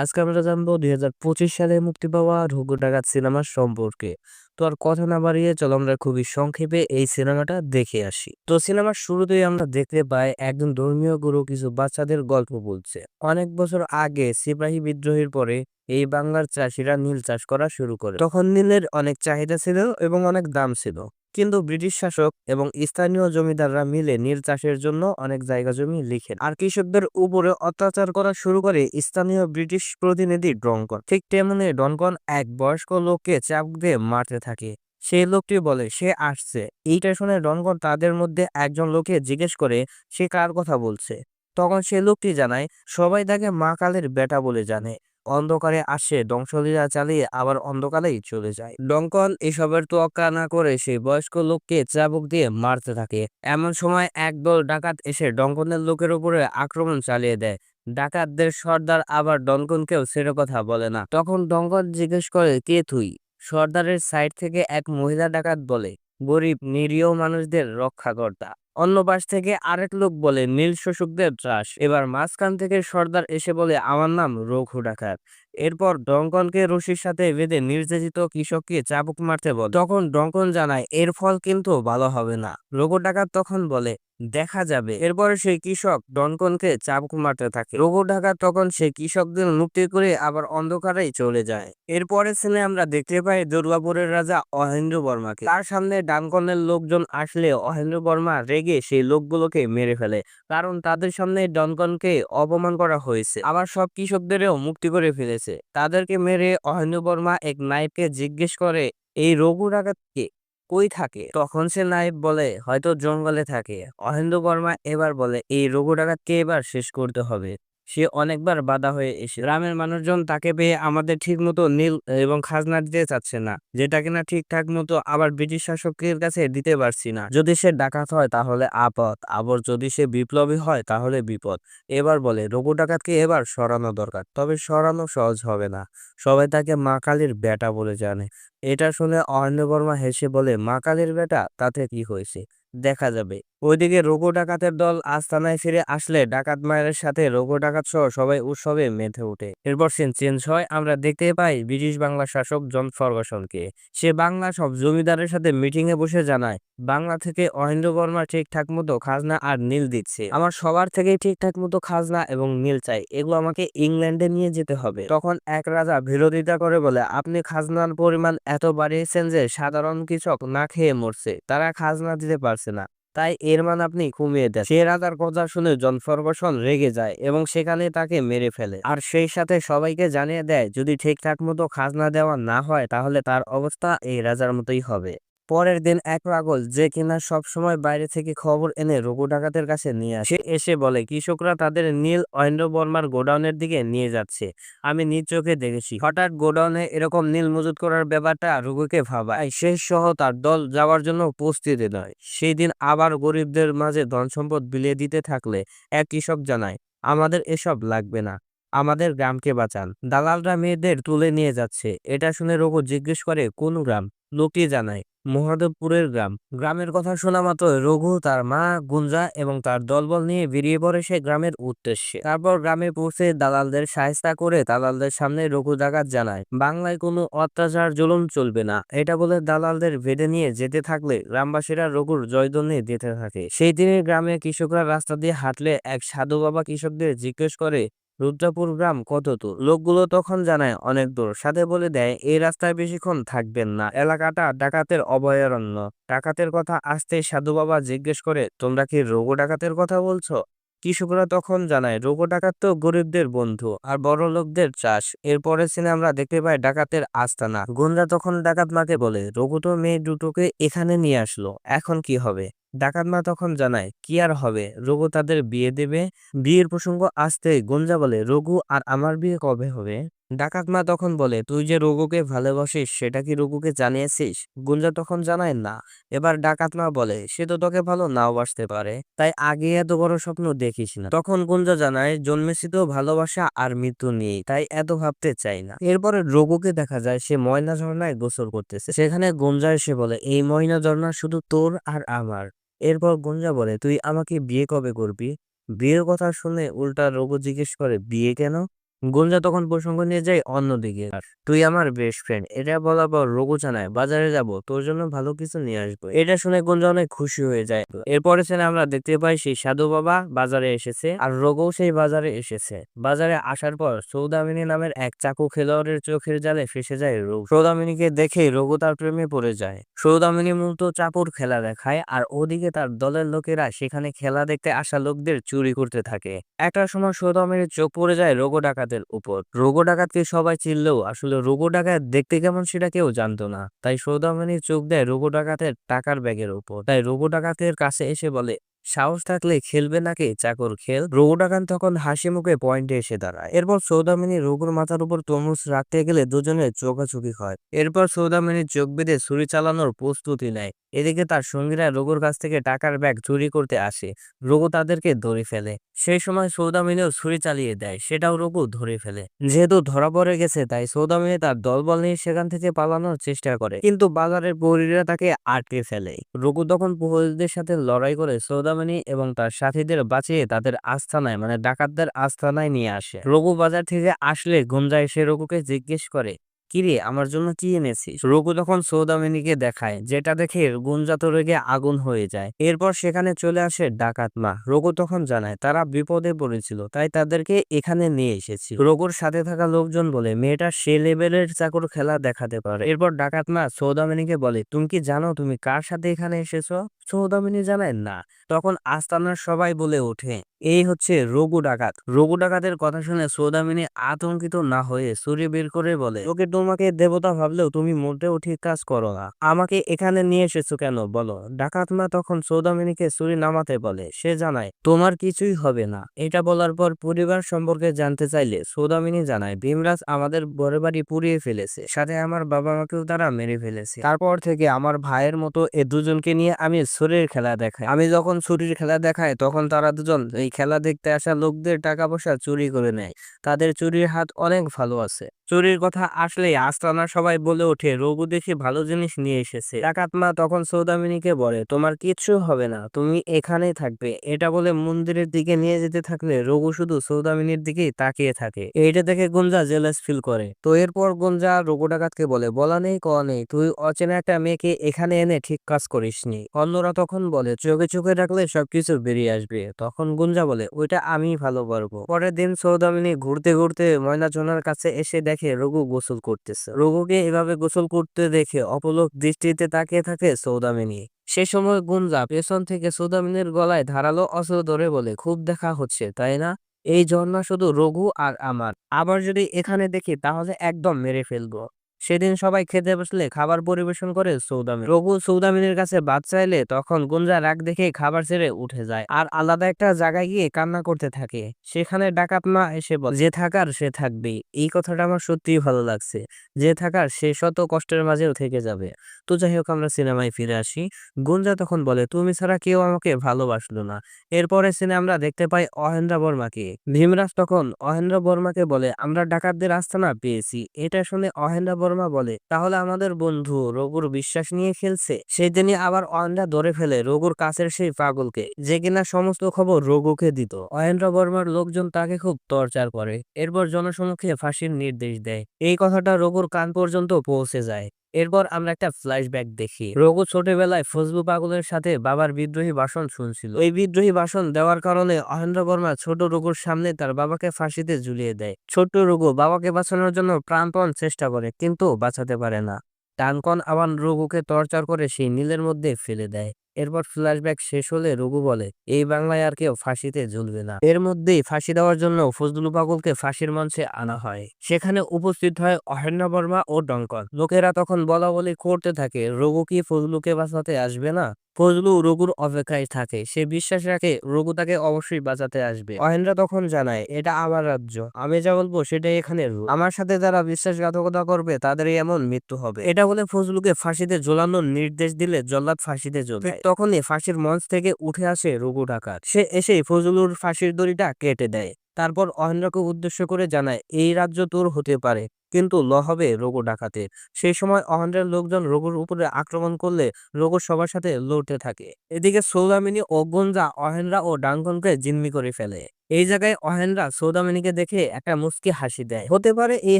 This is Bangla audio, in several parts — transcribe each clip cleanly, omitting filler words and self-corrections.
আজকে আমরা জানবো ২০২৫ সালে মুক্তি পাওয়া রঘু ডাকাত সিনেমার সম্পর্কে। তো আর কথা না বাড়িয়ে চলো আমরা খুবই সংক্ষেপে এই সিনেমাটা দেখে আসি। তো সিনেমার শুরুতেই আমরা দেখতে পাই একজন ধর্মীয় গুরু কিছু বাচ্চাদের গল্প বলছে। অনেক বছর আগে সিপাহী বিদ্রোহের পরে এই বাংলার চাষিরা নীল চাষ করা শুরু করে। তখন নীলের অনেক চাহিদা ছিল এবং অনেক দাম ছিল। কিন্তু ব্রিটিশ শাসক এবং স্থানীয় জমিদাররা মিলে নীল চাষের জন্য অনেক জায়গা জমি লিখেন আর কৃষকদের উপরে অত্যাচার করা শুরু করে স্থানীয় ব্রিটিশ প্রতিনিধি ডনকন। ঠিক তেমনি ডনকন এক বয়স্ক লোককে চাবুক দিয়ে মারতে থাকে। সেই লোকটি বলে সে আসছে। এইটা শুনে ডনকন তাদের মধ্যে একজন লোককে জিজ্ঞেস করে সে কার কথা বলছে। তখন সে লোকটি জানায় সবাই তাকে মা কালের বেটা বলে জানে। অন্ধকারে আসে, ধ্বংসলীলা চালিয়ে আবার অন্ধকারেই চলে যায়। ডঙ্কন এসবের তোয়াক্কা না করে সেই বয়স্ক লোককে চাবুক দিয়ে মারতে থাকে। এমন সময় একদল ডাকাত এসে ডঙ্কনের লোকের উপরে আক্রমণ চালিয়ে দেয়। ডাকাতদের সর্দার আবার ডঙ্কনকেও ছেড়ে কথা বলে না। তখন ডঙ্কন জিজ্ঞেস করে কে তুই। সর্দারের সাইড থেকে এক মহিলা ডাকাত বলে গরিব নিরীহ মানুষদের রক্ষাকর্তা। অন্য পাশ থেকে আরেক লোক বলে নীল শোষকদের ত্রাস। এবার মাঝখান থেকে সর্দার এসে বলে আমার নাম রঘু ডাকাত। এরপর ডঙ্কনকে রশির সাথে বেঁধে নির্যাতিত কৃষককে চাবুক মারতে বলে। তখন ডঙ্কন জানায় এর ফল কিন্তু ভালো হবে না। রঘু ডাকাত তখন বলে দেখা যাবে। এরপরে সেই কৃষক ডনকনকে চাবুক মারতে থাকে। রঘু ডাকাত তখন সেই কৃষকদের মুক্তি করে আবার অন্ধকারেই চলে যায়। এরপরে সিনে আমরা দেখতে পাই দুর্গাপুরের রাজা অহেন্দ্র বর্মাকে। তার সামনে ডানকনের লোকজন আসলে অহেন্দ্র বর্মা রেগে সেই লোকগুলোকে মেরে ফেলে, কারণ তাদের সামনে ডনকনকে অপমান করা হয়েছে, আবার সব কৃষকদেরও মুক্তি করে ফেলেছে। তাদেরকে মেরে অহেন্দ্র বর্মা এক নায়েবকে জিজ্ঞেস করে এই রঘু ডাকাত কে, কই থাকে। তখন সে নায়েব বলে হয়তো জঙ্গলে থাকে। অহেন্দ্র বর্মা এবার বলে এই রঘু ডাকাতকে এবার শেষ করতে হবে। সে অনেকবার বাধা হয়ে এসে গ্রামের মানুষজন তাকে পেয়ে আমাদের ঠিক মতো নীল এবং খাজনা দিতে চাচ্ছে না, যেটা কিনা ঠিকঠাক মতো আবার ব্রিটিশ শাসকের কাছে দিতে পারছি না। যদি সে ডাকাত হয় তাহলে আপদ, আবার যদি সে বিপ্লবী হয় তাহলে বিপদ। এবার বলে রঘু ডাকাতকে এবার সরানো দরকার, তবে সরানো সহজ হবে না। সবাই তাকে মা কালীর বেটা বলে জানে। এটা শুনে অরণ্য বর্মা হেসে বলে মা কালীর বেটা, তাতে কি হয়েছে, দেখা যাবে। ওইদিকে রঘু ডাকাতের দল আস্তানায় ফিরে আসলে ডাকাত মায়ের সাথে রঘু ডাকাত সহ সবাই উৎসবে মেতে ওঠে। এরপর সিন চেঞ্জ হয়, আমরা দেখতে পাই ব্রিটিশ বাংলা শাসক জন ফার্গুসনকে। সে বাংলা সব জমিদারের সাথে মিটিং এ বসে জানায় বাংলা থেকে অহেন্দ্র বর্মা ঠিকঠাক মতো খাজনা আর নীল দিচ্ছে। আমার সবার থেকে ঠিকঠাক মতো খাজনা এবং নীল চাই, এগুলো আমাকে ইংল্যান্ডে নিয়ে যেতে হবে। তখন এক রাজা বিরোধিতা করে বলে আপনি খাজনার পরিমাণ এত বাড়িয়েছেন যে সাধারণ কৃষক না খেয়ে মরছে, তারা খাজনা দিতে পারছে না, তাই এর মান আপনি কমিয়ে দেন। সে রাজার কথা শুনে জন ফার্গুসন রেগে যায় এবং সেখানে তাকে মেরে ফেলে। আর সেই সাথে সবাইকে জানিয়ে দেয় যদি ঠিকঠাক মতো খাজনা দেওয়া না হয় তাহলে তার অবস্থা এই রাজার মতোই হবে। পরের দিন এক পাগল, যে কিনা সব সময় বাইরে থেকে খবর এনে রঘু ডাকাতের কাছে নিয়ে আসে, সে এসে বলে কৃষকরা তাদের নীল অহেন্দ্র বর্মার গোডাউনের দিকে নিয়ে যাচ্ছে, আমি নিজ চোখে দেখেছি। হঠাৎ গোডাউনে এরকম নীল মজুত করার ব্যাপারটা রঘুকে ভাবায়। সে সহ তার দল যাওয়ার জন্য প্রস্তুতি নেয়। সেই দিন আবার গরিবদের মাঝে ধন সম্পদ বিলিয়ে দিতে থাকলে এক কৃষক জানায় আমাদের এসব লাগবে না, আমাদের গ্রামকে বাঁচান, দালালরা মেয়েদের তুলে নিয়ে যাচ্ছে। এটা শুনে রঘু জিজ্ঞেস করে কোন গ্রাম। লোকটি জানায় মহাদেবপুরের গ্রাম। গ্রামের কথা শোনা মাত্র রঘু, তার মা গুঞ্জা এবং তার দলবল নিয়ে বেরিয়ে পড়ে সে গ্রামের উদ্দেশ্যে। তারপর গ্রামে পৌঁছে দালালদের সাহায্য করে দালালদের সামনে রঘু ডাকাত জানায় বাংলায় কোনো অত্যাচার জুলুম চলবে না। এটা বলে দালালদের বেঁধে নিয়ে যেতে থাকলে গ্রামবাসীরা রঘুর জয়ধ্বনি দিতে থাকে। সেই দিনের গ্রামে কৃষকরা রাস্তা দিয়ে হাঁটলে এক সাধু বাবা কৃষকদের জিজ্ঞেস করে রুদ্রপুর গ্রাম কত দূর। লোকগুলো তখন জানায় অনেক দূর, সাথে বলে দেয় এই রাস্তায় বেশিক্ষণ থাকবেন না, এলাকাটা ডাকাতের অভয়ারণ্য। ডাকাতের কথা আসতেই সাধু বাবা জিজ্ঞেস করে তোমরা কি রঘু ডাকাতের কথা বলছো। কৃষকরা তখন জানায় রঘু ডাকাত তো গরিবদের বন্ধু আর বড় লোকদের চাষ। এরপরে সিনে আমরা দেখতে পাই ডাকাতের আস্তানা। গুন্ডা তখন ডাকাত মাকে বলে রঘু তো মেয়ে দুটোকে এখানে নিয়ে আসলো, এখন কি হবে। ডাকাত মা তখন জানায় কি আর হবে, রঘু তাদের বিয়ে দেবে। বিয়ের প্রসঙ্গ আসতে গুঞ্জা বলে রঘু আর আমার বিয়ে কবে হবে। ডাকাত মা তখন বলে তুই যে রঘুকে ভালোবাসিস সেটা কি রঘুকে জানিয়েছিস। গুঞ্জা তখন জানায় না। এবার ডাকাত মা বলে সে তো তোকে ভালো নাও বাসতে পারে, তাই আগে এত বড় স্বপ্ন দেখিস না। তখন গুঞ্জা জানায় জন্মেছি তো ভালোবাসা আর মৃত্যু নিয়েই, তাই এত ভাবতে চাই না। এরপরে রঘুকে দেখা যায় সে ময়না ঝর্ণায় গোসল করতেছে। সেখানে গুঞ্জা এসে বলে এই ময়না ঝর্ণা শুধু তোর আর আমার। এরপর গুঞ্জা বলে তুই আমাকে বিয়ে কবে করবি। বিয়ের কথা শুনে উল্টা রঘু জিজ্ঞেস করে বিয়ে কেন। গুঞ্জা তখন প্রসঙ্গ নিয়ে যায় অন্যদিকে। তুই আমার বেস্ট ফ্রেন্ড, এটা বলার পর রঘু জানায় বাজারে যাব, তোর জন্য ভালো কিছু নিয়ে আসবো। এটা শুনে গুঞ্জা অনেক খুশি হয়ে যায়। এরপরে সেখানে আমরা দেখতে পাই সেই সাধু বাবা বাজারে এসেছে আর রঘু সেই বাজারে এসেছে। বাজারে আসার পর সৌদামিনী নামের এক চাকু খেলোয়াড়ের চোখের জালে ফেসে যায় রঘু। সৌদামিনীকে দেখে রঘু তার প্রেমে পড়ে যায়। সৌদামিনী মূলত চাকুর খেলা দেখায় আর ওদিকে তার দলের লোকেরা সেখানে খেলা দেখতে আসা লোকদের চুরি করতে থাকে। একটা সময় সৌদামিনীর চোখ পড়ে যায় রঘু ডাকাতের উপর। রঘু ডাকাতকে সবাই চিনলেও আসলে রঘু ডাকাত দেখতে কেমন সেটা কেউ জানতো না। তাই সৌদামিনীর চোখ দেয় রঘু ডাকাতের টাকার ব্যাগের উপর। তাই রঘু ডাকাতের কাছে এসে বলে, সাহস থাকলে খেলবে নাকি চাকর খেল। রঘু ডাকাত তখন হাসি মুখে পয়েন্টে এসে দাঁড়ায়। এরপর সৌদামিনী রঘুর মাথার উপর তরমুজ রাখতে গেলে দুজনের চোখাচোখি হয়। এরপর সৌদামিনী চোখ বেঁধে ছুরি চালানোর প্রস্তুতি নেয়। এদিকে তার সঙ্গীরা রঘুর কাছ থেকে টাকার ব্যাগ চুরি করতে আসে। রঘু তাদেরকে ধরে ফেলে। সেই সময় সৌদামিনীও ছুরি চালিয়ে দেয়, সেটাও রঘু ধরে ফেলে। যেহেতু ধরা পড়ে গেছে তাই সৌদামিনী তার দলবল নিয়ে সেখান থেকে পালানোর চেষ্টা করে, কিন্তু বাজারের প্রহরীরা তাকে আটকে ফেলে। রঘু তখন প্রহরীদের সাথে লড়াই করে সৌদামিনী এবং তার সাথীদের বাঁচিয়ে তাদের আস্তানায় মানে ডাকাতদের আস্তানায় নিয়ে আসে। রঘু বাজার থেকে আসলে গুঞ্জা এসে রঘুকে জিজ্ঞেস করে, কিরে আমার জন্য কি এনেছিস? রঘু তখন সৌদামিনীকে দেখায়, যেটা দেখে গুঞ্জা তো রেগে আগুন হয়ে যায়। এরপর সেখানে চলে আসে ডাকাত মা। রঘু তখন জানায় তারা বিপদে পড়েছিল তাই তাদেরকে এখানে নিয়ে এসেছি। রঘুর সাথে থাকা লোকজন বলে মেয়েটা সে লেভেলের চাকর খেলা দেখাতে পারে। এরপর ডাকাত মা সৌদামিনীকে বলে, তুমি কি জানো তুমি কার সাথে এখানে এসেছো? সৌদামিনী জানায় না। তখন আস্তানার সবাই বলে ওঠে, এই হচ্ছে রঘু ডাকাত। রঘু ডাকাতের কথা শুনে সৌদামিনী আতঙ্কিত না হয়ে ছুরি বের করে বলে, ওকে তোমাকে দেবতা ভাবলেও তুমি মোটেও ঠিক কাজ করো না। আমাকে এখানে নিয়ে এসেছো কেন বলো? ডাকাত মা তখন সৌদামিনীকে ছুরি নামাতে বলে। সে জানায় তোমার কিছুই হবে না। এটা বলার পর পরিবার সম্পর্কে জানতে চাইলে সৌদামিনী জানায়, ভীমরাজ আমাদের বড় বাড়ি পুড়িয়ে ফেলেছে, সাথে আমার বাবা মাকেও তারা মেরে ফেলেছে। তারপর থেকে আমার ভাইয়ের মতো এ দুজনকে নিয়ে আমি ছুরির খেলা দেখাই। আমি যখন ছুরির খেলা দেখাই তখন তারা দুজন এই খেলা দেখতে আসা লোকদের টাকা পয়সা চুরি করে নেয়। তাদের চুরির হাত অনেক ভালো আছে। চুরির কথা আসলেই আস্তানার সবাই বলে ওঠে, রঘু দেখি ভালো জিনিস নিয়ে এসেছে। ডাকাত মা তখন সৌদামিনীকে বলে, তোমার কিচ্ছু হবে না, তুমি এখানেই থাকবে। এটা বলে মন্দিরের দিকে নিয়ে যেতে থাকলে রঘু শুধু সৌদামিনীর দিকেই তাকিয়ে থাকে। এইটা দেখে গুঞ্জা জেলাস ফিল করে। তো এরপর গুঞ্জা রঘু ডাকাতকে বলে, বলা নেই কওয়া নেই, তুই অচেনা একটা মেয়েকে এখানে এনে ঠিক কাজ করিসনি। অন্যরা তখন বলে, চোখে চোখে রাখলে সবকিছু বেরিয়ে আসবে। তখন গুঞ্জা বলে, ওইটা আমি ভালো পারবো। পরের দিন সৌদামিনী ঘুরতে ঘুরতে ময়নাচোনার কাছে এসে দেখে রঘু গোসল করতেছে। রঘুকে এভাবে গোসল করতে দেখে অপলক দৃষ্টিতে তাকিয়ে থাকে সৌদামিনী। সে সময় গুঞ্জা পেছন থেকে সৌদামিনীর গলায় ধারালো অস্ত্র ধরে বলে, খুব দেখা হচ্ছে তাই না? এই ঝর্ণা শুধু রঘু আর আমার। আবার যদি এখানে দেখি তাহলে একদম মেরে ফেলবো। সেদিন সবাই খেতে বসলে খাবার পরিবেশন করে সৌদামিনী। রঘু সৌদামিনীর কাছে ভাত চাইলে তখন গুঞ্জা রাগ দেখে খাবার ছেড়ে উঠে যায় আর আলাদা একটা জায়গায় গিয়ে কান্না করতে থাকে। সেখানে ডাকাত মা এসে বলে, যে থাকার সে থাকবেই। এই কথাটা আমার সত্যিই ভালো লাগছে। যে থাকার সে শত কষ্টের মাঝেও থেকে যাবে। তো যাই হোক, আমরা সিনেমায় ফিরে আসি। গুঞ্জা তখন বলে, তুমি ছাড়া কেউ আমাকে ভালোবাসলো না। এরপরে সিনে আমরা দেখতে পাই অহেন্দ্র বর্মাকে। ভীমরাজ তখন অহেন্দ্র বর্মাকে বলে, আমরা ডাকাতদের আস্তানা পেয়েছি। এটা শুনে অহেন্দ্র বর্মা বলে, তাহলে আমাদের বন্ধু রঘুর বিশ্বাস নিয়ে খেলছে। সেই দিনই আবার অহেন্দ্র ধরে ফেলে রঘুর কাছের সেই পাগলকে, যে কিনা সমস্ত খবর রঘুকে দিত। অহেন্দ্র বর্মার লোকজন তাকে খুব টর্চার করে। এরপর জনসমক্ষে ফাঁসির নির্দেশ দেয়। এই কথাটা রঘুর কান পর্যন্ত পৌঁছে যায়। এরপর আমরা একটা ফ্ল্যাশব্যাক দেখি। রঘু ছোটবেলায় ফজলু পাগলের সাথে বাবার বিদ্রোহী ভাষণ শুনছিল। ওই বিদ্রোহী ভাষণ দেওয়ার কারণে অহেন্দ্র বর্মা ছোট রঘুর সামনে তার বাবাকে ফাঁসিতে ঝুলিয়ে দেয়। ছোট্ট রঘু বাবাকে বাঁচানোর জন্য প্রাণপণ চেষ্টা করে, কিন্তু বাঁচাতে পারে না। ডানকন আবার রঘুকে টর্চার করে সেই নীলের মধ্যে ফেলে দেয়। এরপর ফ্ল্যাশব্যাক শেষ হলে রঘু বলে, এই বাংলায় আর কেউ ফাঁসিতে ঝুলবে না। এর মধ্যেই ফাঁসি দেওয়ার জন্য ফজলু পাগলকে ফাঁসির মঞ্চে আনা হয়। সেখানে উপস্থিত হয় অহেন্দ্র বর্মা ও ডঙ্কন। লোকেরা তখন বলা বলি করতে থাকে, রঘু কি ফজলুকে বাঁচাতে আসবে না? ফজলু রঘুর অপেক্ষায় থাকে। সে বিশ্বাস রাখে রঘু তাকে অবশ্যই বাঁচাতে আসবে। অহেন্দ্র তখন জানায়, এটা আমার রাজ্য, আমি যা বলবো সেটাই এখানে রুল। আমার সাথে যারা বিশ্বাসঘাতকতা করবে তাদেরই এমন মৃত্যু হবে। এটা বলে ফজলুকে ফাঁসিতে ঝোলানোর নির্দেশ দিলে জল্লাদ ফাঁসিতে ঝোলায়। তখনই ফাঁসির মঞ্চ থেকে উঠে আসে রঘু ডাকাত। সে এসেই ফজলুর ফাঁসির দড়িটা কেটে দেয়। তারপর অহেন্দ্রকে উদ্দেশ্য করে জানায়, এই রাজ্য তোর হতে পারে, কিন্তু ল হবে রঘু ডাকাতের। সেই সময় অহেন্দ্রের লোকজন রঘুর উপরে আক্রমণ করলে রঘু সবার সাথে লড়তে থাকে। এদিকে সৌদামিনী ও গুঞ্জা অহেন্দ্র ও ডাঙ্কনকে জিম্মি করে ফেলে। এই জায়গায় অহেনরা সৌদামিনীকে দেখে একটা মুচকি হাসি দেয়। হতে পারে এই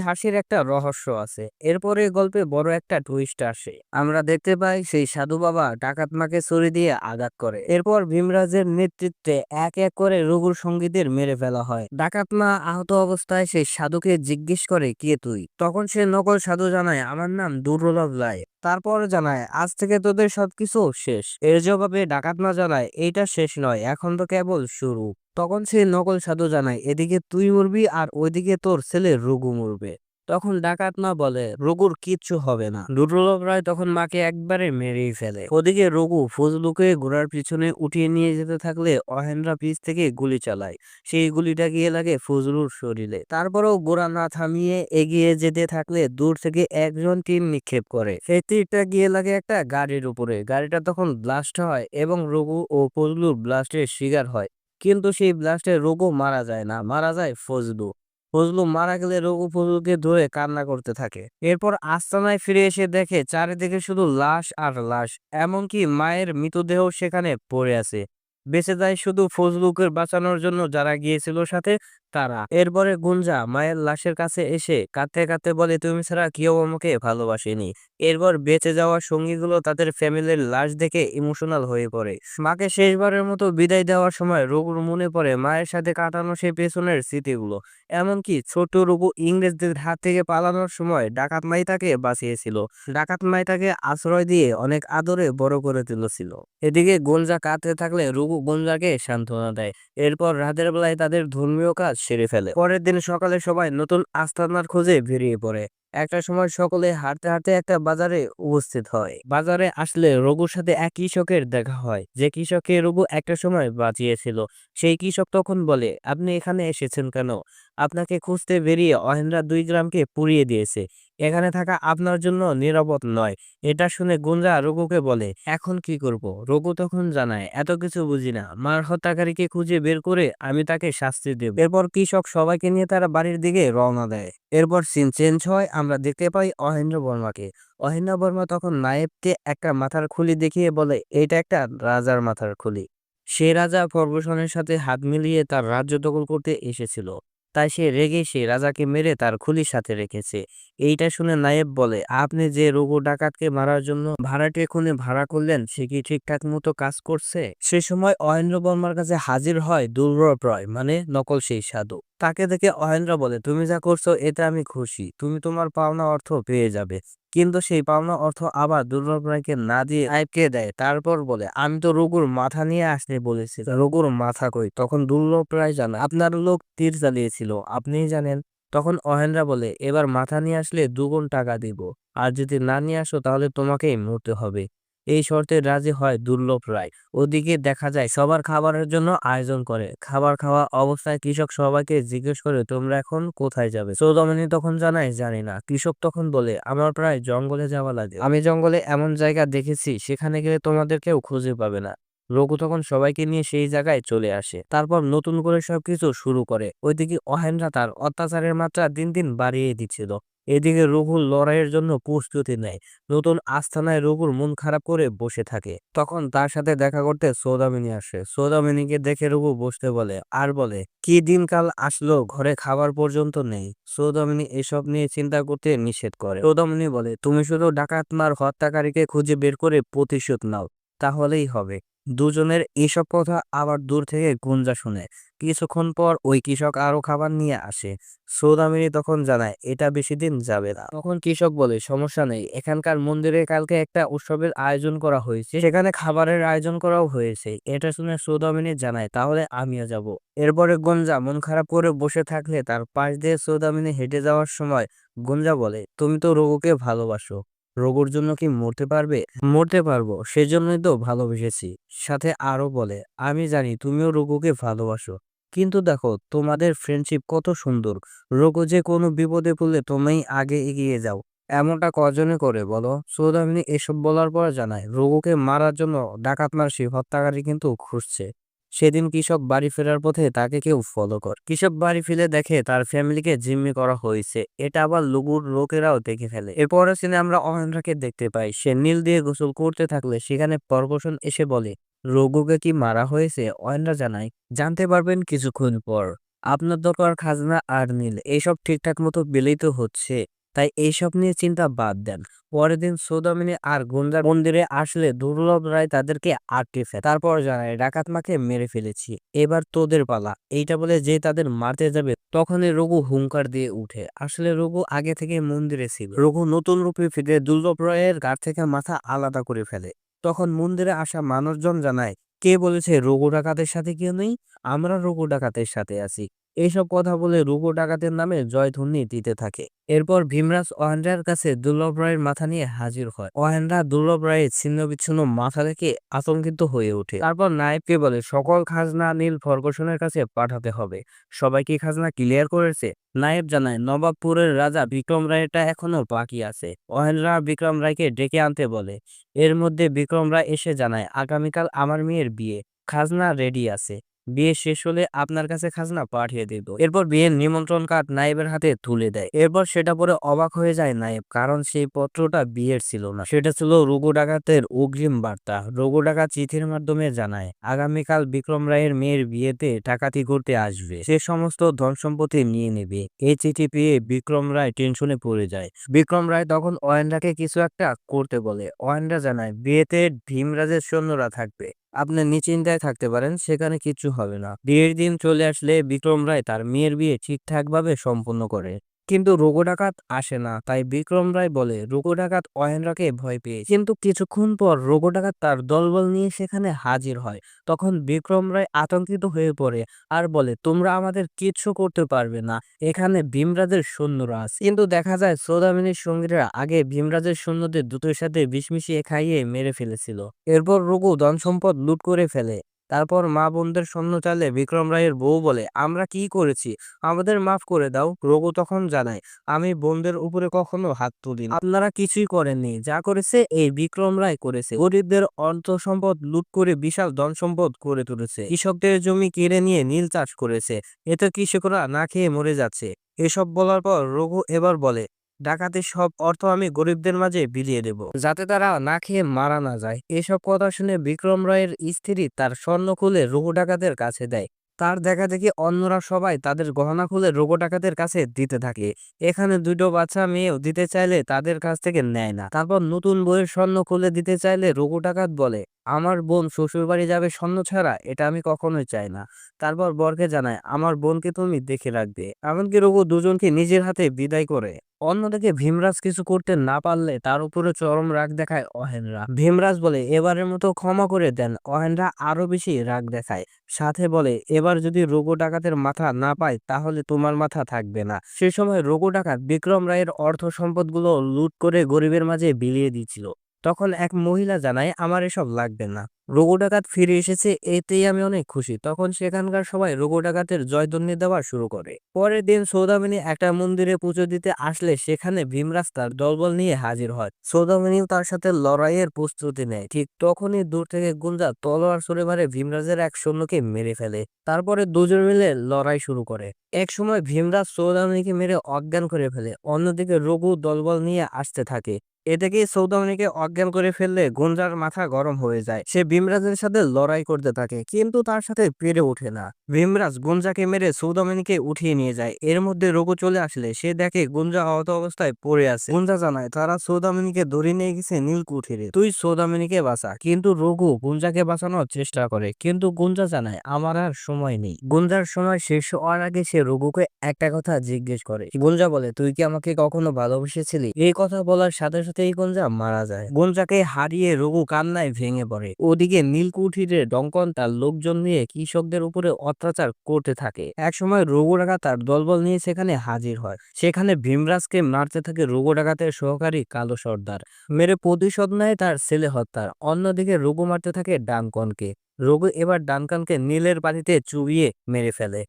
হাসির একটা রহস্য আছে। এরপরে গল্পে বড় একটা টুইস্ট আসে। আমরা দেখতে পাই সেই সাধু বাবা ডাকাত মাকে ছুরি দিয়ে আঘাত করে। এরপর ভীমরাজের নেতৃত্বে এক এক করে রঘুর সঙ্গীদের মেরে ফেলা হয়। ডাকাত মা আহত অবস্থায় সেই সাধুকে জিজ্ঞেস করে, কে তুই? তখন সে নকল সাধু জানায়, আমার নাম দুর্লভ রায়। তারপর জানায়, আজ থেকে তোদের সবকিছু শেষ। এর জবাবে ডাকাত মা জানায়, এইটা শেষ নয়, এখন তো কেবল শুরু। তখন সে নকল সাধু জানায়, এদিকে তুই মরবি আর ওইদিকে তোর ছেলে রঘু মরবে। তখন ডাকাত মা বলে, রঘুর কিচ্ছু হবে না। দুর্লভ রায় তখন মাকে একবারে মেরেই ফেলে। ওদিকে রঘু ফজলুকে ঘোড়ার পিছনে উঠিয়ে নিয়ে যেতে থাকলে অহেনরা পিছ থেকে গুলি চালায়। সেই গুলিটা গিয়ে লাগে ফজলুর শরীরে। তারপরেও ঘোড়া না থামিয়ে এগিয়ে যেতে থাকলে দূর থেকে একজন তীর নিক্ষেপ করে। সেই তীরটা গিয়ে লাগে একটা গাড়ির উপরে। গাড়িটা তখন ব্লাস্ট হয় এবং রঘু ও ফজলুর ব্লাস্টের শিকার হয়। কিন্তু সেই ব্লাস্টে রঘু মারা যায় না, মারা যায় ফজলু। ফজলু মারা গেলে রঘু ফজলুকে ধরে কান্না করতে থাকে। এরপর আস্তানায় ফিরে এসে দেখে চারিদিকে শুধু লাশ আর লাশ, এমনকি মায়ের মৃতদেহ সেখানে পড়ে আছে। বেঁচে যায় শুধু ফজলুকে বাঁচানোর জন্য যারা গিয়েছিল সাথে তারা। এরপরে গুঞ্জা মায়ের লাশের কাছে এসে কাঁদতে কাঁদতে বলে, তুমি ছাড়া কেউ আমাকে ভালোবাসেনি। এরপর বেঁচে যাওয়া সঙ্গীগুলো তাদের ফ্যামিলির লাশ দেখে ইমোশনাল হয়ে পড়ে। মাকে শেষবারের মতো বিদায় দেওয়ার সময় রঘুর মনে পড়ে মায়ের সাথে কাটানো সেই পেছনের স্মৃতিগুলো। এমনকি ছোট রঘু ইংরেজদের হাত থেকে পালানোর সময় ডাকাত মাই তাকে বাঁচিয়েছিল। ডাকাত মাই তাকে আশ্রয় দিয়ে অনেক আদরে বড় করে তুলেছিল। এদিকে গুঞ্জা কাঁদতে থাকলে রঘু গুঞ্জাকে সান্ত্বনা দেয়। এরপর রাতের বেলায় তাদের ধর্মীয় কাজ সেরে ফেলে। পরের দিন সকালে সবাই নতুন আস্তানার খোঁজে বেরিয়ে পড়ে। একটা সময় সকলে হাঁটতে হাঁটতে একটা বাজারে উপস্থিত হয়। বাজারে আসলে রঘুর সাথে এক কৃষকের দেখা হয়, যে কৃষককে রঘু একটা সময় বাঁচিয়েছিল। সেই কৃষক তখন বলে, আপনি এখানে এসেছেন কেন? আপনাকে খুঁজতে বেরিয়ে অহেনরা 2 গ্রামকে পুড়িয়ে দিয়েছে। এখানে থাকা আপনার জন্য নিরাপদ নয়। এটা শুনে গুঞ্জা রঘুকে বলে, এখন কি করব? রঘু তখন জানায়, এত কিছু বুঝি না, মার হত্যাকারীকে খুঁজে বের করে আমি তাকে শাস্তি দেব। এরপর কৃষক সবাইকে নিয়ে তারা বাড়ির দিকে রওনা দেয়। এরপর সিন চেঞ্জ হয়, আমরা দেখতে পাই অহেন্দ্র বর্মাকে। অহেন্দ্র বর্মা তখন নায়েবকে একটা মাথার খুলি দেখিয়ে বলে, এটা একটা রাজার মাথার খুলি। সে রাজা ফর্গুসনের সাথে হাত মিলিয়ে তার রাজ্য দখল করতে এসেছিল। তাই সে রেগে সে রাজাকে মেরে তার খুলির সাথে রেখেছে। এইটা শুনে নায়েব বলে, আপনি যে রঘু ডাকাতকে মারার জন্য ভাড়াটে খুনে ভাড়া করলেন, সে কি ঠিকঠাক মতো কাজ করছে? সে সময় অহেন্দ্র বর্মার কাছে হাজির হয় দুর্লভ রায়, মানে নকল সেই সাধু। তাকে দেখে অহেন্দ্র বলে, তুমি যা করছো এতে আমি খুশি, তুমি তোমার পাওনা অর্থ পেয়ে যাবে। কিন্তু সেই পাওনা অর্থ আবার দুর্লভ রায়কে না দিয়ে নায়েবকে দেয়। তারপর বলে, আমি তো রঘুর মাথা নিয়ে আসতে বলেছি, রঘুর মাথা কই? তখন দুর্লভ রায় জানায়, আপনার লোক তীর চালিয়েছিল, আপনিই জানেন। তখন অহেন্দ্রা বলে, এবার মাথা নিয়ে আসলে 2 গুণ টাকা দিব, আর যদি না নিয়ে আসো তাহলে তোমাকেই মরতে হবে। এই শর্তে রাজি হয় দুর্লভ রায়। ওদিকে দেখা যায় সবার খাবারের জন্য আয়োজন করে। খাবার খাওয়া অবস্থায় কৃষক সবাইকে জিজ্ঞেস করে, তোমরা এখন কোথায় যাবে? সৌদামিনী তখন জানায়, জানি না। কৃষক তখন বলে, আমার প্রায় জঙ্গলে যাওয়া লাগে, আমি জঙ্গলে এমন জায়গা দেখেছি সেখানে গেলে তোমাদের কেউ খুঁজে পাবে না। রঘু তখন সবাইকে নিয়ে সেই জায়গায় চলে আসে। তারপর নতুন করে সবকিছু শুরু করে। ওইদিকে অহেনরা তার অত্যাচারের মাত্রা দিন দিন বাড়িয়ে দিচ্ছিল। এদিকে রঘুর লড়াইয়ের জন্য প্রস্তুতি নেয়। নতুন আস্তানায় রঘুর মন খারাপ করে বসে থাকে। তখন তার সাথে দেখা করতে সৌদামিনী আসে। সৌদামিনীকে দেখে রঘু বসতে বলে, আর বলে, কি দিনকাল আসলো, ঘরে খাবার পর্যন্ত নেই। সৌদামিনী এসব নিয়ে চিন্তা করতে নিষেধ করে। সৌদামিনী বলে, তুমি শুধু ডাকাতমার হত্যাকারীকে খুঁজে বের করে প্রতিশোধ নাও, তাহলেই হবে। দুজনের এসব কথা আবার দূর থেকে গুঞ্জা শুনে। কিছুক্ষণ পর ওই কৃষক আরো খাবার নিয়ে আসে। সৌদামিনী তখন জানায়, এটা বেশি দিন যাবে না। তখন কৃষক বলে, সমস্যা নেই, এখানকার মন্দিরে কালকে একটা উৎসবের আয়োজন করা হয়েছে, সেখানে খাবারের আয়োজন করাও হয়েছে। এটা শুনে সৌদামিনী জানায়, তাহলে আমিও যাব। এরপরে গুঞ্জা মন খারাপ করে বসে থাকলে তার পাশ দিয়ে সৌদামিনী হেঁটে যাওয়ার সময় গুঞ্জা বলে, তুমি তো রঘুকে ভালোবাসো, রঘুর জন্য কি মরতে পারবে? মরতে পারবো, সেজন্যই তো ভালোবেসেছি। সাথে আরো বলে, আমি জানি তুমিও রঘুকে ভালোবাসো, কিন্তু দেখো তোমাদের ফ্রেন্ডশিপ কত সুন্দর। রঘু যে কোনো বিপদে পড়লে তুমি আগে এগিয়ে যাও, এমনটা কজনে করে বলো? সৌদামিনী এসব বলার পর জানায়, রঘুকে মারার জন্য ডাকাতমার সেই হত্যাকারী কিন্তু খুঁজছে। সেদিন কৃষক বাড়ি ফেরার পথে তাকে কেউ ফলো করে। কৃষক বাড়ি ফিরে দেখে তার ফ্যামিলিকে জিম্মি করা হয়েছে। এটা আবার লুগুর লোকেরাও দেখে ফেলে। এরপরের সিনে আমরা অহেন্দ্রকে দেখতে পাই। সে নীল দিয়ে গোসল করতে থাকলে সেখানে প্রহসন এসে বলে, রঘুকে কি মারা হয়েছে? অয়নরা জানায়, জানতে পারবেন কিছুক্ষণ পর। আপনার দরকার খাজনা আর নীল, এইসব ঠিকঠাক মতো পেলেই তো হচ্ছে, তাই এইসব নিয়ে চিন্তা বাদ দেন। পরের দিন সৌদামিনী আর গুঞ্জার মন্দিরে আসলে দুর্লভ রায় তাদেরকে আটকে ফেলে। তারপর জানায়, ডাকাত মাকে মেরে ফেলেছি, এবার তোদের পালা। এইটা বলে যে তাদের মারতে যাবে, তখনই রঘু হুঙ্কার দিয়ে উঠে। আসলে রঘু আগে থেকে মন্দিরে ছিল। রঘু নতুন রূপে ফিরে দুর্লভ রায়ের গাড় থেকে মাথা আলাদা করে ফেলে। তখন মন্দিরে আসা মানুষজন জানায়, কে বলেছে রঘু ডাকাতের সাথে কেউ নেই? আমরা রঘু ডাকাতের সাথে আছি। এইসব কথা বলে রঘু ডাকাতের নামে জয়ধ্বনি দিতে থাকে। এরপর ভীমরাজ অহেনরার কাছে দুর্লভ রায়ের মাথা নিয়ে হাজির হয়। অহেনরা দুর্লভ রায়ের ছিন্ন বিচ্ছিন্ন মাথা দেখে আতঙ্কিত হয়ে ওঠে। তারপর নায়েবকে বলে, সকল খাজনা নীল ফরগুসনের কাছে পাঠাতে হবে। সবাই কি খাজনা ক্লিয়ার করেছে? নায়েব জানায়, নবাবপুরের রাজা বিক্রম রায়টা এখনো বাকি আছে। অহেনরা বিক্রম রায়কে ডেকে আনতে বলে। এর মধ্যে বিক্রম রায় এসে জানায়, আগামীকাল আমার মেয়ের বিয়ে, খাজনা রেডি আছে। বিয়ে শেষ হলে আপনার কাছে খাজনা পাঠিয়ে দেব। এরপর বিয়ের নিমন্ত্রণ কার্ড নায়েবের হাতে তুলে দেয়। এরপর সেটা পরে অবাক হয়ে যায় নায়েব, কারণ সেই পত্রটা বিয়ের ছিল না, সেটা ছিল রঘু ডাকাতের অগ্রিম বার্তা। রঘু ডাকাত চিঠির মাধ্যমে জানায়, আগামীকাল বিক্রম রায়ের মেয়ের বিয়েতে ডাকাতি করতে আসবে, সে সমস্ত ধন সম্পত্তি নিয়ে নেবে। এই চিঠি পেয়ে বিক্রম রায় টেনশনে পড়ে যায়। বিক্রম রায় তখন অয়েনরাকে কিছু একটা করতে বলে। অয়েনরা জানায়, বিয়েতে ভীমরাজের সৈন্যরা থাকবে, আপনি নিশ্চিন্তায় থাকতে পারেন, সেখানে কিচ্ছু হবে না। বিয়ের দিন চলে আসলে বিক্রম রায় তার মেয়ের বিয়ে ঠিকঠাক ভাবে সম্পন্ন করে। কিন্তু রঘু ডাকাত আসে না, তাই বিক্রম রায় বলে রঘু ডাকাত অহেনরাকে ভয় পেয়ে। কিন্তু কিছুক্ষণ পর রঘু ডাকাত তার দলবল নিয়ে সেখানে হাজির হয়। তখন বিক্রম রায় আতঙ্কিত হয়ে পড়ে আর বলে, তোমরা আমাদের কিচ্ছু করতে পারবে না, এখানে ভীমরাজের সৈন্যরা আছে। কিন্তু দেখা যায় সৌদামিনীর সঙ্গীরা আগে ভীমরাজের সৈন্যদের দুটোর সাথে বিষ মিশিয়ে খাইয়ে মেরে ফেলেছিল। এরপর রঘু ধন সম্পদ লুট করে ফেলে। তারপর মা বোনদের সৈন্য চালে বিক্রম রায়ের বউ বলে, আমরা কি করেছি, আমাদের মাফ করে দাও। রঘু তখন জানায়, আমি বোনদের উপরে কখনো হাত তুলিনি, আপনারা কিছুই করেননি, যা করেছে এই বিক্রম রায় করেছে। গরিবদের অর্থ সম্পদ লুট করে বিশাল ধন সম্পদ করে তুলেছে, কৃষকদের জমি কেড়ে নিয়ে নীল চাষ করেছে, এতে কৃষকরা না খেয়ে মরে যাচ্ছে। এসব বলার পর রঘু এবার বলে, ডাকাতের সব অর্থ আমি গরিবদের মাঝে বিলিয়ে দেব, যাতে তারা না খেয়ে মারা না যায়। এসব কথা শুনে বিক্রম রায়ের স্ত্রী তার স্বর্ণ খুলে রঘু ডাকাতের কাছে দেয়। তার দেখা দেখি অন্যরা সবাই তাদের গহনা খুলে রঘু ডাকাতের কাছে দিতে থাকে। এখানে দুটো বাচ্চা মেয়েও দিতে চাইলে তাদের কাছ থেকে নেয় না। তারপর নতুন বউয়ের স্বর্ণ খুলে দিতে চাইলে রঘু ডাকাত বলে, আমার বোন শ্বশুর বাড়ি যাবে স্বর্ণ ছাড়া, এটা আমি কখনোই চাই না। তারপর বরকে জানায়, আমার বোনকে তুমি দেখে রাখবে। এমনকি রঘু দুজনকে নিজের হাতে বিদায় করে। অন্যদিকে ভীমরাজ কিছু করতে না পারলে তার উপরে চরম রাগ দেখায় অহেনরা। ভীমরাজ বলে, এবারের মতো ক্ষমা করে দেন। অহেনরা আরো বেশি রাগ দেখায়, সাথে বলে, এবার যদি রঘু ডাকাতের মাথা না পায় তাহলে তোমার মাথা থাকবে না। সে সময় রঘু ডাকাত বিক্রম রায়ের অর্থ সম্পদগুলো লুট করে গরিবের মাঝে বিলিয়ে দিচ্ছিল। তখন এক মহিলা জানায়, আমার এসব লাগবে না, রঘু ডাকাত ফিরে এসেছে, এতেই আমি অনেক খুশি। তখন সেখানকার সবাই রঘু ডাকাতের জয়ধ্বনি দেওয়া শুরু করে। পরের দিন সৌদামিনী একটা মন্দিরে পুজো দিতে আসলে সেখানে ভীমরাজ তার দলবল নিয়ে হাজির হয়। সৌদামিনীও তার সাথে লড়াইয়ের প্রস্তুতি নেয়। ঠিক তখনই দূর থেকে গুঞ্জা তলোয়ার ছুড়ে মারে ভীমরাজের এক সৈন্যকে মেরে ফেলে। তারপরে দুজন মিলে লড়াই শুরু করে। এক সময় ভীমরাজ সৌদামিনীকে মেরে অজ্ঞান করে ফেলে, অন্যদিকে রঘু দলবল নিয়ে আসতে থাকে। এ থেকে সৌদামিনীকে অজ্ঞান করে ফেললে গুঞ্জার মাথা গরম হয়ে যায়। সে ভীমরাজের সাথে লড়াই করতে থাকে, কিন্তু তার সাথে পেরে ওঠে না। ভীমরাজ গুঞ্জাকে মেরে সৌদামিনীকে উঠিয়ে নিয়ে যায়। এর মধ্যে রঘু চলে আসলে সে দেখে গুঞ্জা আহত অবস্থায় পড়ে আছে। গুঞ্জা জানায়, তারা সৌদামিনীকে ধরে নিয়ে গেছে নীলকুঠিরে, তুই সৌদামিনীকে বাঁচা। কিন্তু রঘু গুঞ্জাকে বাঁচানোর চেষ্টা করে, কিন্তু গুঞ্জা জানায়, আমার আর সময় নেই। গুঞ্জার সময় শেষ হওয়ার আগে সে রঘুকে একটা কথা জিজ্ঞেস করে। গুঞ্জা বলে, তুই কি আমাকে কখনো ভালোবেসেছিলি? এই কথা বলার সাথে সাথেই গুঞ্জা মারা যায়। গুঞ্জাকে হারিয়ে রঘু কান্নায় ভেঙে পড়ে। ওদিকে নীলকুঠিরে ডঙ্কন তার লোকজন নিয়ে কৃষকদের উপরে অত্যাচার করতে থাকে। একসময় রঘু ডাকাত তার দলবল নিয়ে সেখানে হাজির হয়। সেখানে ভীমরাজকে মারতে থাকে রঘু ডাকাতের সহকারী কালো সর্দার। মেরে প্রতিশোধ নেয় তার ছেলে হত্যার। অন্যদিকে রঘু মারতে থাকে ডানকনকে। রঘু এবার ডানকানকে নীলের পানিতে চুবিয়ে মেরে ফেলে।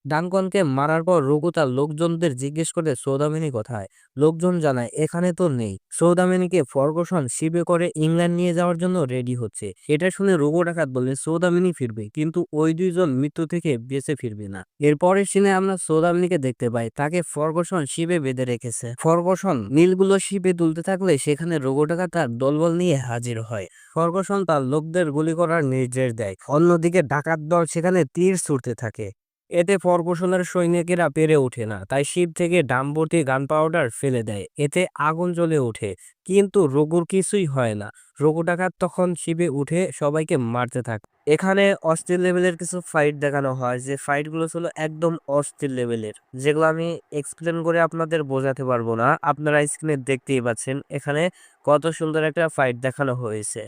ডানকনকে মারার পর রঘু তার লোকজনদের জিজ্ঞেস করে সৌদামিনী কোথায়। লোকজন জানায় এখানে তো নেই। সৌদামিনীকে ফরগুসন শিপে করে ইংল্যান্ড নিয়ে যাওয়ার জন্য রেডি হচ্ছে। এটা শুনে রঘু ডাকাত বলে সৌদামিনী ফিরবে, কিন্তু ওই দুইজন মৃত্যু থেকে বেঁচে ফিরবে না। এরপরের সিনে আমরা সৌদামিনীকে দেখতে পাই, তাকে ফরগুসন শিপে বেঁধে রেখেছে। ফরগুসন নীলগুলো শিপে তুলতে থাকলে সেখানে রঘু ডাকাত তার দলবল নিয়ে হাজির হয়। ফরগুসন তার লোকদের গুলি করার নির্দেশ দেয়। অন্যদিকে ডাকাত দল সেখানে তীর ছুড়তে থাকে। এতে ফরগুসনের সৈনিকেরা পেরে ওঠে না, তাই শিপ থেকে ডাম্বতি গান পাউডার ফেলে দেয়। এতে আগুন জ্বলে ওঠে, কিন্তু রঘুর কিছুই হয় না। রঘু ডাকাত তখন শিপে উঠে সবাইকে মারতে থাকে। এখানে অস্থির লেভেলের কিছু ফাইট দেখানো হয়, যে ফাইটগুলো ছিল একদম অস্থির লেভেলের, যেগুলো আমি এক্সপ্লেন করে আপনাদের বোঝাতে পারবো না। আপনারা স্ক্রিনে দেখতেই পাচ্ছেন এখানে কত সুন্দর একটা ফাইট দেখানো হয়েছে।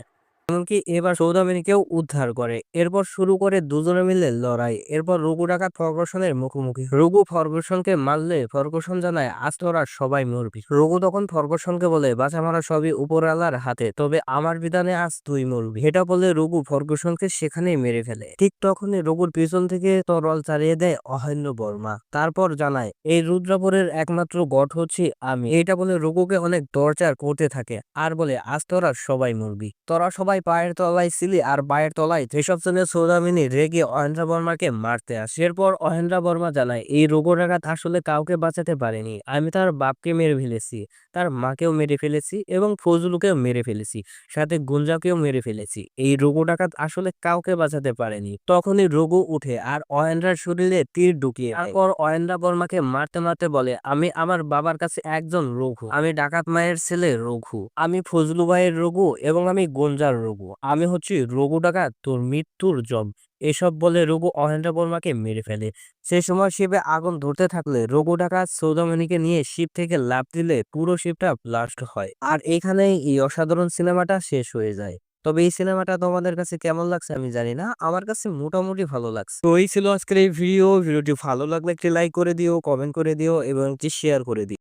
এমনকি এবার সৌদামিনীকেও উদ্ধার করে। এরপর শুরু করে দুজনে মিলে লড়াই। এরপর রঘু ডাকাত ফরগুসনের মুখোমুখি। রঘু ফরগুসনকে মারলে ফরগুসন জানায় আজ তোরা সবাই মরবি। রঘু তখন ফরগুসনকে বলে বাঁচা মারা সবই উপরওয়ালার হাতে, তবে আমার বিধানে আজ তুই মরবি। এটা বলে রঘু ফরগুসনকে সেখানেই মেরে ফেলে। ঠিক তখনই রঘুর পিছন থেকে তরল চালিয়ে দেয় অহেন্দ্র বর্মা। তারপর জানায় এই রুদ্রাপুরের একমাত্র গড হচ্ছি আমি। এটা বলে রঘুকে অনেক টর্চার করতে থাকে আর বলে আজ তোরা সবাই মরবি। তোরা সবাই পায়ের তলায় ছিলি আর পায়ের তলায় যেসব শুনে সৌদামিনী রেগে অহেন্দ্র বর্মাকে মারতে আসে। এরপর অহেন্দ্র বর্মা জানায় এই রঘু ডাকাত আসলে কাউকে বাঁচাতে পারেনি। আমি তার বাপকে মেরে ফেলেছি, তার মাকেও মেরে ফেলেছি এবং ফজলুকেও মেরে ফেলেছি, সাথে গুঞ্জাকেও মেরে ফেলেছি। এই রঘু ডাকাত আসলে কাউকে বাঁচাতে পারেনি। তখনই রঘু উঠে আর অহেন্দ্রার শরীরে তীর ঢুকিয়ে দেয়। তারপর অহেন্দ্র বর্মাকে মারতে মারতে বলে আমি আমার বাবার কাছে একজন রঘু, আমি ডাকাত মায়ের ছেলে রঘু, আমি ফজলু ভাইয়ের রঘু এবং আমি গুঞ্জার রঘু, আমি হচ্ছি রঘু ডাকাত, তোর মৃত্যুর জব। এসব বলে রঘু অহেন্দ্র বর্মাকে মেরে ফেলে। সেই সময় শিপে আগুন ধরতে থাকলে রঘু ডাকাত সৌদামিনীকে নিয়ে শিপ থেকে লাফ দিলে পুরো শিপটা ব্লাস্ট হয়। আর এখানেই এই অসাধারণ সিনেমাটা শেষ হয়ে যায়। তবে এই সিনেমাটা তোমাদের কাছে কেমন লাগছে আমি জানি না, আমার কাছে মোটামুটি ভালো লাগছে। তো এই ছিল আজকের এই ভিডিওটি ভালো লাগলে একটি লাইক করে দিও, কমেন্ট করে দিও এবং একটি শেয়ার করে দিও।